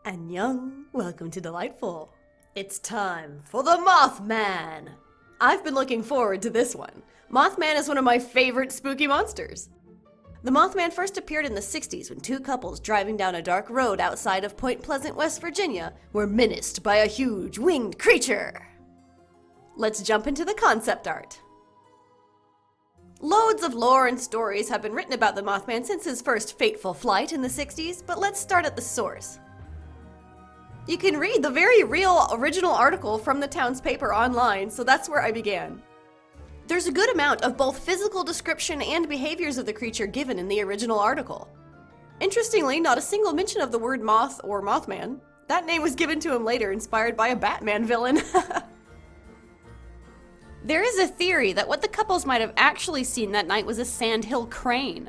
Annyeong, welcome to Delightful. It's time for the Mothman! I've been looking forward to this one. Mothman is one of my favorite spooky monsters. The Mothman first appeared in the 60s when two couples driving down a dark road outside of Point Pleasant, West Virginia were menaced by a huge winged creature. Let's jump into the concept art. Loads of lore and stories have been written about the Mothman since his first fateful flight in the 60s, but let's start at the source. You can read the very real original article from the town's paper online, so that's where I began. There's a good amount of both physical description and behaviors of the creature given in the original article. Interestingly, not a single mention of the word moth or Mothman. That name was given to him later, inspired by a Batman villain. There is a theory that what the couples might have actually seen that night was a sandhill crane.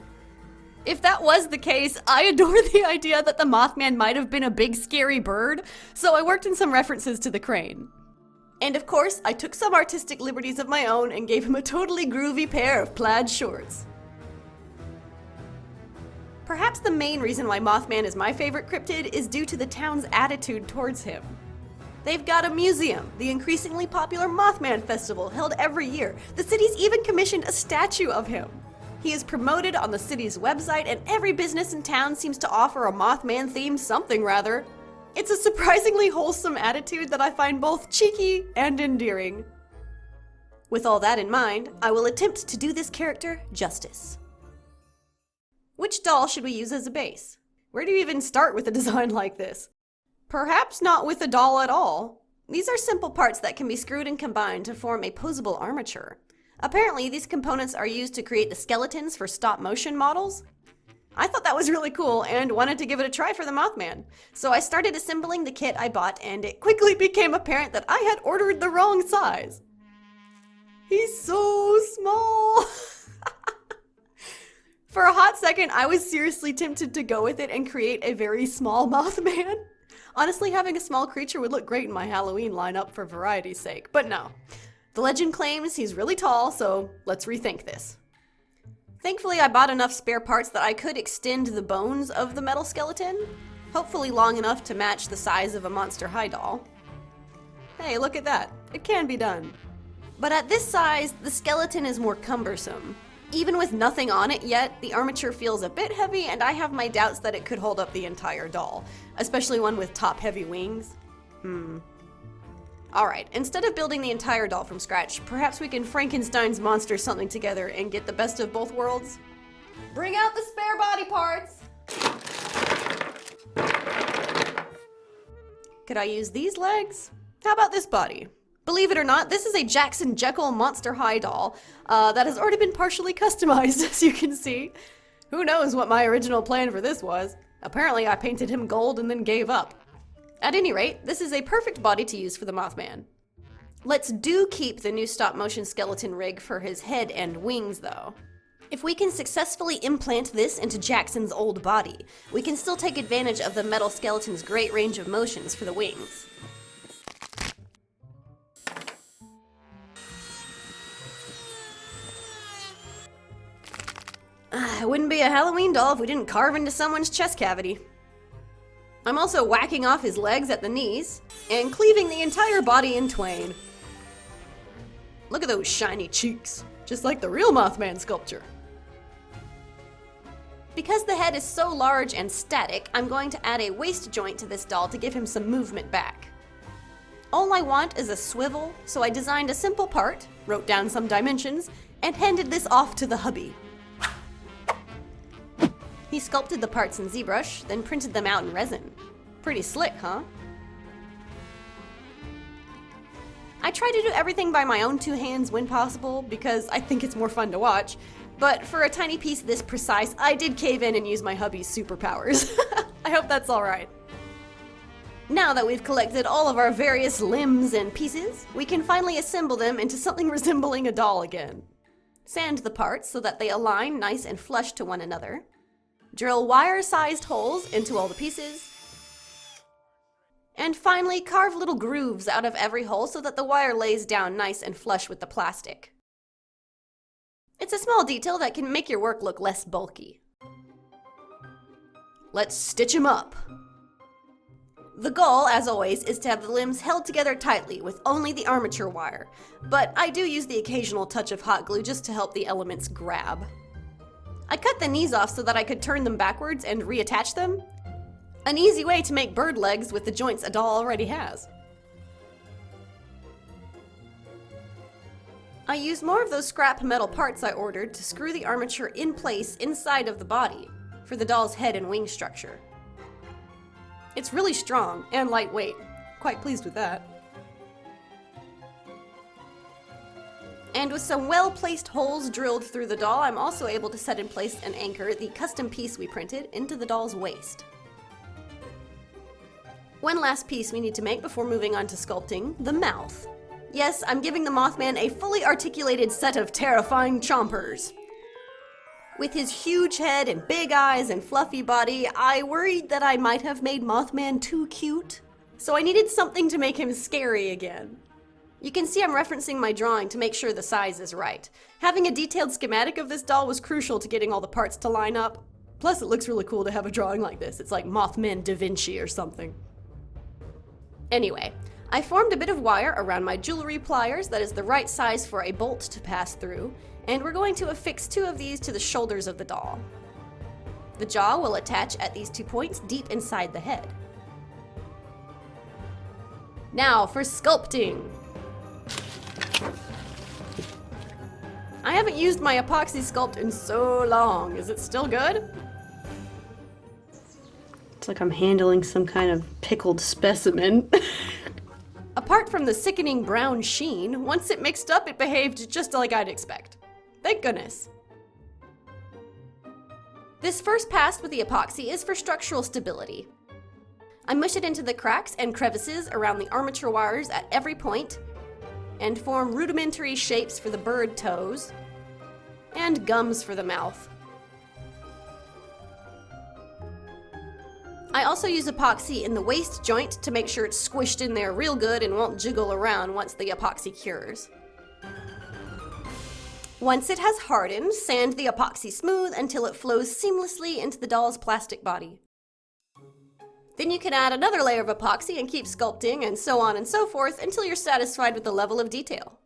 If that was the case, I adore the idea that the Mothman might have been a big scary bird, so I worked in some references to the crane. And of course, I took some artistic liberties of my own and gave him a totally groovy pair of plaid shorts. Perhaps the main reason why Mothman is my favorite cryptid is due to the town's attitude towards him. They've got a museum, the increasingly popular Mothman Festival held every year. The city's even commissioned a statue of him. He is promoted on the city's website, and every business in town seems to offer a Mothman-themed something rather. It's a surprisingly wholesome attitude that I find both cheeky and endearing. With all that in mind, I will attempt to do this character justice. Which doll should we use as a base? Where do you even start with a design like this? Perhaps not with a doll at all. These are simple parts that can be screwed and combined to form a posable armature. Apparently, these components are used to create the skeletons for stop-motion models. I thought that was really cool and wanted to give it a try for the Mothman. So I started assembling the kit I bought, and it quickly became apparent that I had ordered the wrong size. He's so small! For a hot second, I was seriously tempted to go with it and create a very small Mothman. Honestly, having a small creature would look great in my Halloween lineup for variety's sake, but no. The legend claims he's really tall, so let's rethink this. Thankfully, I bought enough spare parts that I could extend the bones of the metal skeleton, hopefully long enough to match the size of a Monster High doll. Hey, look at that. It can be done. But at this size, the skeleton is more cumbersome. Even with nothing on it yet, the armature feels a bit heavy, and I have my doubts that it could hold up the entire doll, especially one with top-heavy wings. Alright, instead of building the entire doll from scratch, perhaps we can Frankenstein's monster something together and get the best of both worlds? Bring out the spare body parts! Could I use these legs? How about this body? Believe it or not, this is a Jackson Jekyll Monster High doll that has already been partially customized, as you can see. Who knows what my original plan for this was? Apparently I painted him gold and then gave up. At any rate, this is a perfect body to use for the Mothman. Let's keep the new stop-motion skeleton rig for his head and wings, though. If we can successfully implant this into Jackson's old body, we can still take advantage of the metal skeleton's great range of motions for the wings. It wouldn't be a Halloween doll if we didn't carve into someone's chest cavity. I'm also whacking off his legs at the knees and cleaving the entire body in twain. Look at those shiny cheeks, just like the real Mothman sculpture. Because the head is so large and static, I'm going to add a waist joint to this doll to give him some movement back. All I want is a swivel, so I designed a simple part, wrote down some dimensions, and handed this off to the hubby. He sculpted the parts in ZBrush, then printed them out in resin. Pretty slick, huh? I try to do everything by my own two hands when possible, because I think it's more fun to watch, but for a tiny piece this precise, I did cave in and use my hubby's superpowers. I hope that's alright. Now that we've collected all of our various limbs and pieces, we can finally assemble them into something resembling a doll again. Sand the parts so that they align nice and flush to one another. Drill wire-sized holes into all the pieces. And finally, carve little grooves out of every hole so that the wire lays down nice and flush with the plastic. It's a small detail that can make your work look less bulky. Let's stitch him up. The goal, as always, is to have the limbs held together tightly with only the armature wire, but I do use the occasional touch of hot glue just to help the elements grab. I cut the knees off so that I could turn them backwards and reattach them. An easy way to make bird legs with the joints a doll already has. I used more of those scrap metal parts I ordered to screw the armature in place inside of the body for the doll's head and wing structure. It's really strong and lightweight. Quite pleased with that. And with some well-placed holes drilled through the doll, I'm also able to set in place and anchor the custom piece we printed into the doll's waist. One last piece we need to make before moving on to sculpting, the mouth. Yes, I'm giving the Mothman a fully articulated set of terrifying chompers. With his huge head and big eyes and fluffy body, I worried that I might have made Mothman too cute, so I needed something to make him scary again. You can see I'm referencing my drawing to make sure the size is right. Having a detailed schematic of this doll was crucial to getting all the parts to line up. Plus, it looks really cool to have a drawing like this. It's like Mothman Da Vinci or something. Anyway, I formed a bit of wire around my jewelry pliers that is the right size for a bolt to pass through, and we're going to affix 2 of these to the shoulders of the doll. The jaw will attach at these 2 points deep inside the head. Now for sculpting! I haven't used my epoxy sculpt in so long. Is it still good? It's like I'm handling some kind of pickled specimen. Apart from the sickening brown sheen, once it mixed up, it behaved just like I'd expect. Thank goodness. This first pass with the epoxy is for structural stability. I mush it into the cracks and crevices around the armature wires at every point, and form rudimentary shapes for the bird toes, and gums for the mouth. I also use epoxy in the waist joint to make sure it's squished in there real good and won't jiggle around once the epoxy cures. Once it has hardened, sand the epoxy smooth until it flows seamlessly into the doll's plastic body. Then you can add another layer of epoxy and keep sculpting and so on and so forth until you're satisfied with the level of detail.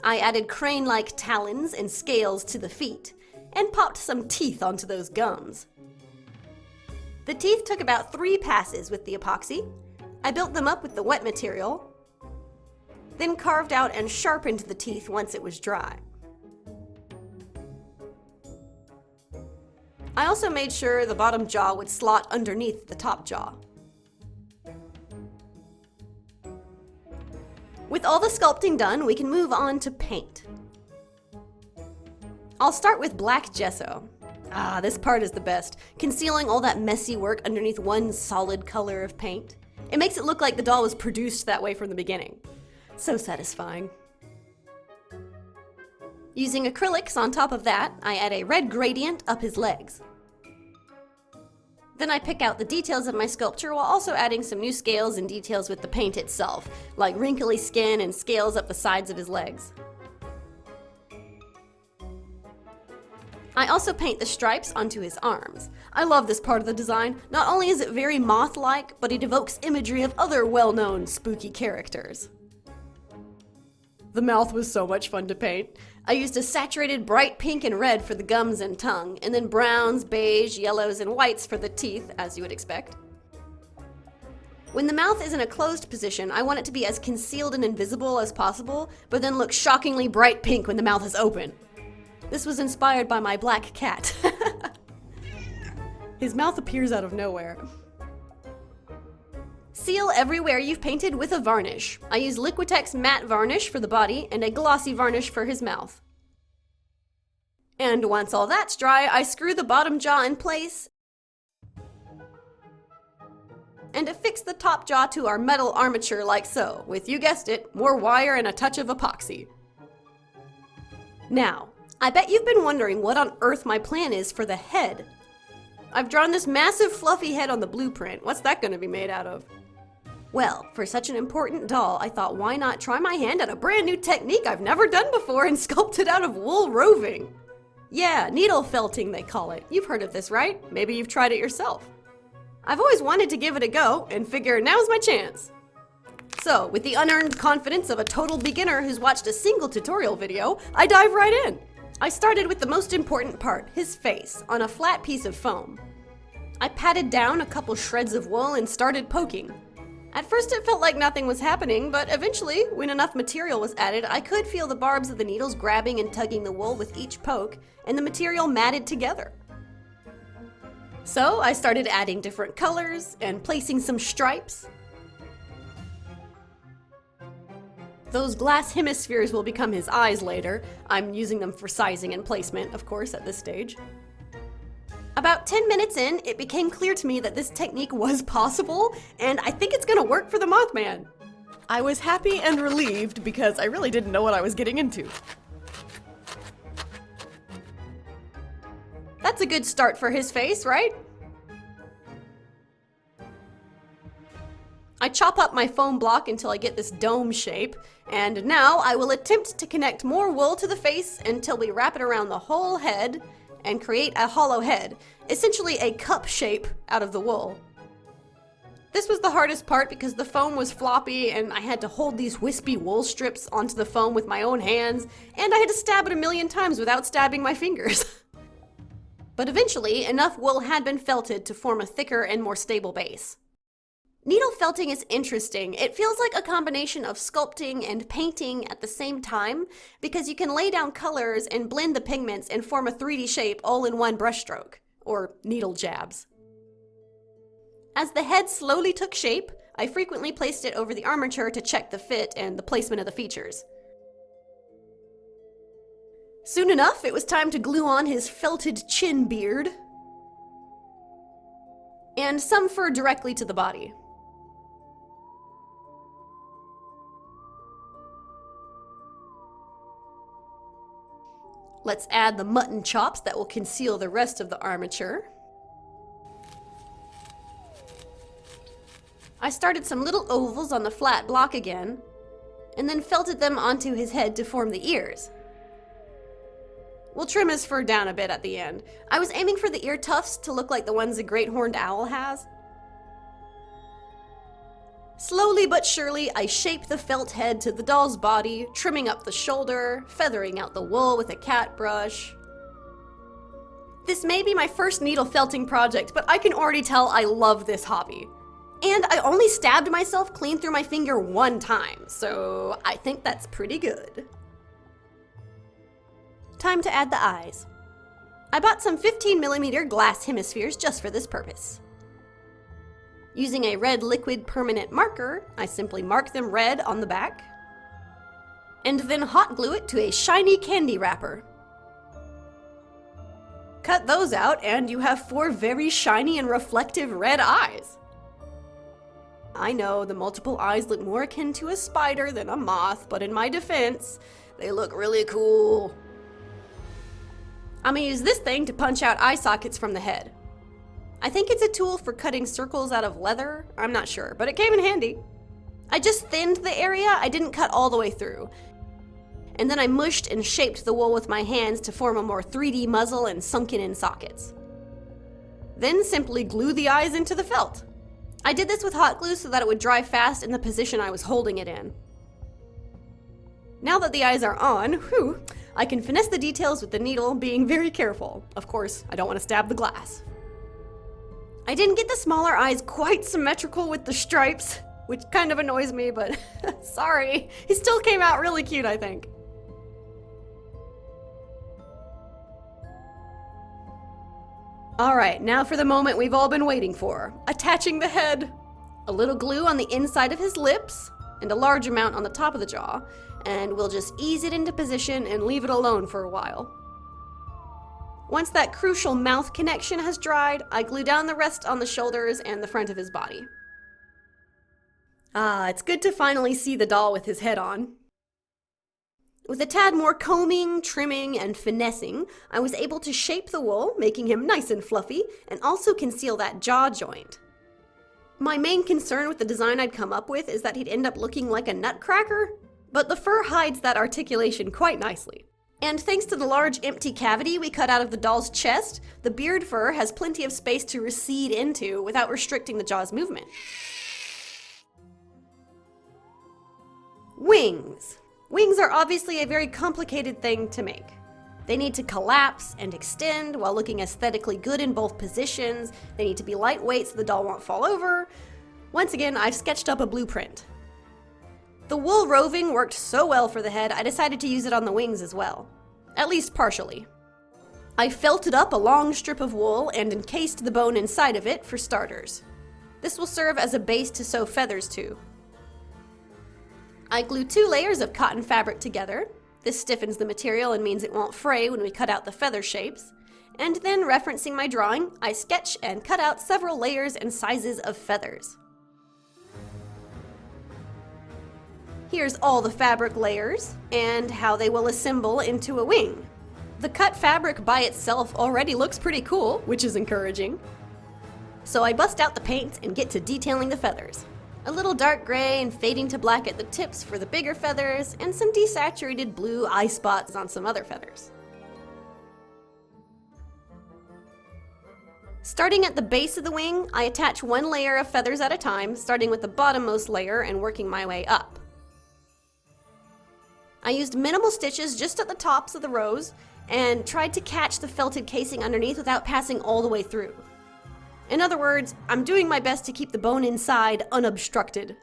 I added crane-like talons and scales to the feet and popped some teeth onto those gums. The teeth took about 3 passes with the epoxy. I built them up with the wet material, then carved out and sharpened the teeth once it was dry. I also made sure the bottom jaw would slot underneath the top jaw. With all the sculpting done, we can move on to paint. I'll start with black gesso. This part is the best, concealing all that messy work underneath one solid color of paint. It makes it look like the doll was produced that way from the beginning. So satisfying. Using acrylics on top of that, I add a red gradient up his legs. Then I pick out the details of my sculpture while also adding some new scales and details with the paint itself, like wrinkly skin and scales up the sides of his legs. I also paint the stripes onto his arms. I love this part of the design. Not only is it very moth-like, but it evokes imagery of other well-known spooky characters. The mouth was so much fun to paint. I used a saturated bright pink and red for the gums and tongue, and then browns, beige, yellows, and whites for the teeth, as you would expect. When the mouth is in a closed position, I want it to be as concealed and invisible as possible, but then look shockingly bright pink when the mouth is open. This was inspired by my black cat. His mouth appears out of nowhere. Seal everywhere you've painted with a varnish. I use Liquitex matte varnish for the body and a glossy varnish for his mouth. And once all that's dry, I screw the bottom jaw in place and affix the top jaw to our metal armature like so, with, you guessed it, more wire and a touch of epoxy. Now, I bet you've been wondering what on earth my plan is for the head. I've drawn this massive fluffy head on the blueprint. What's that going to be made out of? Well, for such an important doll, I thought why not try my hand at a brand new technique I've never done before and sculpt it out of wool roving. Yeah, needle felting they call it. You've heard of this, right? Maybe you've tried it yourself. I've always wanted to give it a go and figure now's my chance. So, with the unearned confidence of a total beginner who's watched a single tutorial video, I dive right in. I started with the most important part, his face, on a flat piece of foam. I patted down a couple shreds of wool and started poking. At first it felt like nothing was happening, but eventually, when enough material was added, I could feel the barbs of the needles grabbing and tugging the wool with each poke, and the material matted together. So I started adding different colors and placing some stripes. Those glass hemispheres will become his eyes later. I'm using them for sizing and placement, of course, at this stage. About 10 minutes in, it became clear to me that this technique was possible, and I think it's gonna work for the Mothman. I was happy and relieved because I really didn't know what I was getting into. That's a good start for his face, right? I chop up my foam block until I get this dome shape, and now I will attempt to connect more wool to the face until we wrap it around the whole head and create a hollow head, essentially a cup shape out of the wool. This was the hardest part because the foam was floppy and I had to hold these wispy wool strips onto the foam with my own hands, and I had to stab it a million times without stabbing my fingers. But eventually, enough wool had been felted to form a thicker and more stable base. Needle felting is interesting. It feels like a combination of sculpting and painting at the same time because you can lay down colors and blend the pigments and form a 3D shape all in one brushstroke, or needle jabs. As the head slowly took shape, I frequently placed it over the armature to check the fit and the placement of the features. Soon enough, it was time to glue on his felted chin beard and some fur directly to the body. Let's add the mutton chops that will conceal the rest of the armature. I started some little ovals on the flat block again, and then felted them onto his head to form the ears. We'll trim his fur down a bit at the end. I was aiming for the ear tufts to look like the ones a great horned owl has. Slowly but surely, I shaped the felt head to the doll's body, trimming up the shoulder, feathering out the wool with a cat brush. This may be my first needle felting project, but I can already tell I love this hobby. And I only stabbed myself clean through my finger one time, so I think that's pretty good. Time to add the eyes. I bought some 15mm glass hemispheres just for this purpose. Using a red liquid permanent marker, I simply mark them red on the back, and then hot glue it to a shiny candy wrapper. Cut those out and you have 4 very shiny and reflective red eyes. I know the multiple eyes look more akin to a spider than a moth, but in my defense, they look really cool. I'm gonna use this thing to punch out eye sockets from the head. I think it's a tool for cutting circles out of leather. I'm not sure, but it came in handy. I just thinned the area, I didn't cut all the way through. And then I mushed and shaped the wool with my hands to form a more 3D muzzle and sunken in sockets. Then simply glue the eyes into the felt. I did this with hot glue so that it would dry fast in the position I was holding it in. Now that the eyes are on, I can finesse the details with the needle, being very careful. Of course, I don't want to stab the glass. I didn't get the smaller eyes quite symmetrical with the stripes, which kind of annoys me, but sorry. He still came out really cute, I think. Alright, now for the moment we've all been waiting for. Attaching the head. A little glue on the inside of his lips, and a large amount on the top of the jaw, and we'll just ease it into position and leave it alone for a while. Once that crucial mouth connection has dried, I glue down the rest on the shoulders and the front of his body. Ah, it's good to finally see the doll with his head on. With a tad more combing, trimming, and finessing, I was able to shape the wool, making him nice and fluffy, and also conceal that jaw joint. My main concern with the design I'd come up with is that he'd end up looking like a nutcracker, but the fur hides that articulation quite nicely. And thanks to the large empty cavity we cut out of the doll's chest, the beard fur has plenty of space to recede into without restricting the jaw's movement. Wings. Wings are obviously a very complicated thing to make. They need to collapse and extend while looking aesthetically good in both positions. They need to be lightweight so the doll won't fall over. Once again, I've sketched up a blueprint. The wool roving worked so well for the head, I decided to use it on the wings as well. At least partially. I felted up a long strip of wool and encased the bone inside of it for starters. This will serve as a base to sew feathers to. I glued 2 layers of cotton fabric together. This stiffens the material and means it won't fray when we cut out the feather shapes. And then, referencing my drawing, I sketch and cut out several layers and sizes of feathers. Here's all the fabric layers, and how they will assemble into a wing. The cut fabric by itself already looks pretty cool, which is encouraging. So I bust out the paint and get to detailing the feathers. A little dark gray and fading to black at the tips for the bigger feathers, and some desaturated blue eye spots on some other feathers. Starting at the base of the wing, I attach 1 layer of feathers at a time, starting with the bottommost layer and working my way up. I used minimal stitches just at the tops of the rows and tried to catch the felted casing underneath without passing all the way through. In other words, I'm doing my best to keep the bone inside unobstructed.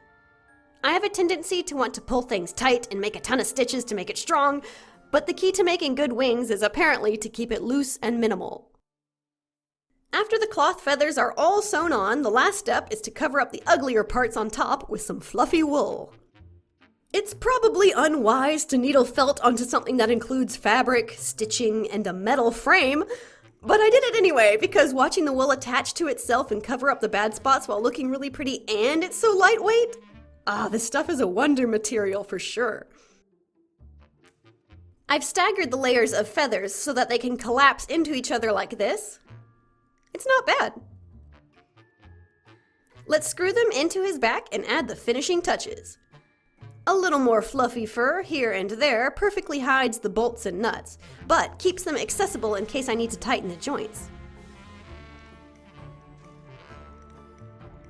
I have a tendency to want to pull things tight and make a ton of stitches to make it strong, but the key to making good wings is apparently to keep it loose and minimal. After the cloth feathers are all sewn on, the last step is to cover up the uglier parts on top with some fluffy wool. It's probably unwise to needle felt onto something that includes fabric, stitching, and a metal frame, but I did it anyway because watching the wool attach to itself and cover up the bad spots while looking really pretty and it's so lightweight, this stuff is a wonder material for sure. I've staggered the layers of feathers so that they can collapse into each other like this. It's not bad. Let's screw them into his back and add the finishing touches. A little more fluffy fur here and there perfectly hides the bolts and nuts, but keeps them accessible in case I need to tighten the joints.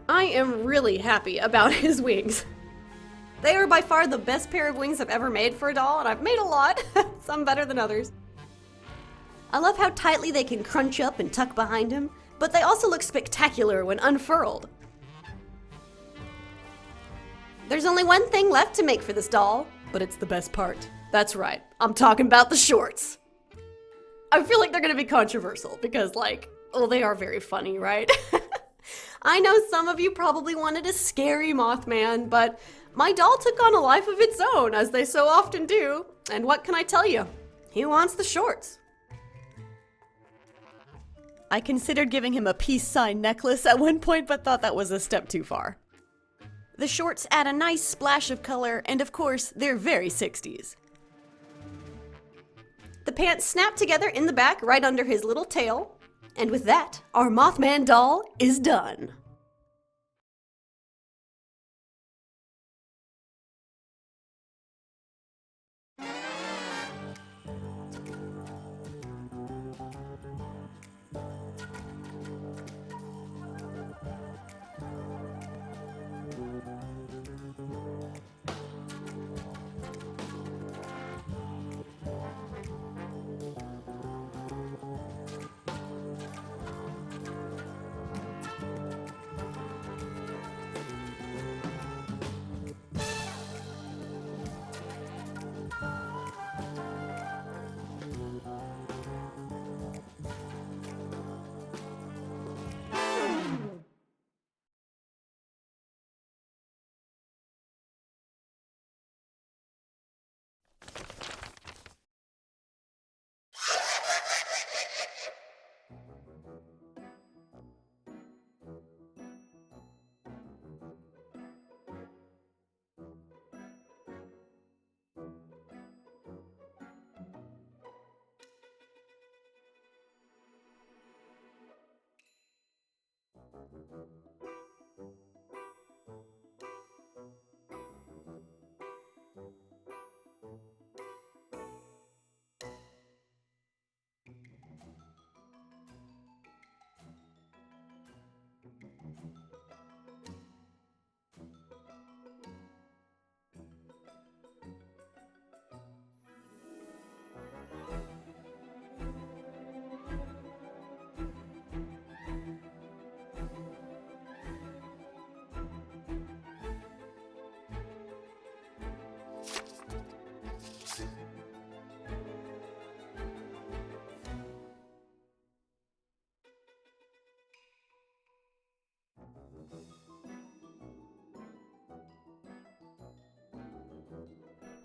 I am really happy about his wings. They are by far the best pair of wings I've ever made for a doll, and I've made a lot, some better than others. I love how tightly they can crunch up and tuck behind him, but they also look spectacular when unfurled. There's only one thing left to make for this doll, but it's the best part. That's right, I'm talking about the shorts. I feel like they're gonna be controversial because, they are very funny, right? I know some of you probably wanted a scary Mothman, but my doll took on a life of its own, as they so often do, and what can I tell you? He wants the shorts. I considered giving him a peace sign necklace at one point, but thought that was a step too far. The shorts add a nice splash of color, and of course, they're very 60s. The pants snap together in the back right under his little tail, and with that, our Mothman doll is done.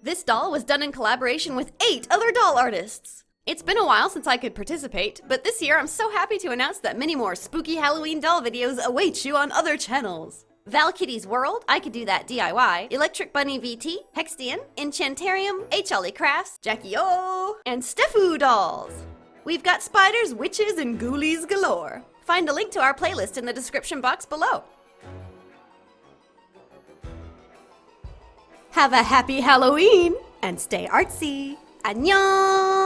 This doll was done in collaboration with 8 other doll artists. It's been a while since I could participate, but this year I'm so happy to announce that many more spooky Halloween doll videos await you on other channels. Val Kitty's World, I Could Do That DIY, Electric Bunny VT, Hextian, Enchantarium, H. Ollie Crafts, Jackie O, and Steffu dolls. We've got spiders, witches, and ghoulies galore. Find a link to our playlist in the description box below. Have a happy Halloween and stay artsy. Annyeong!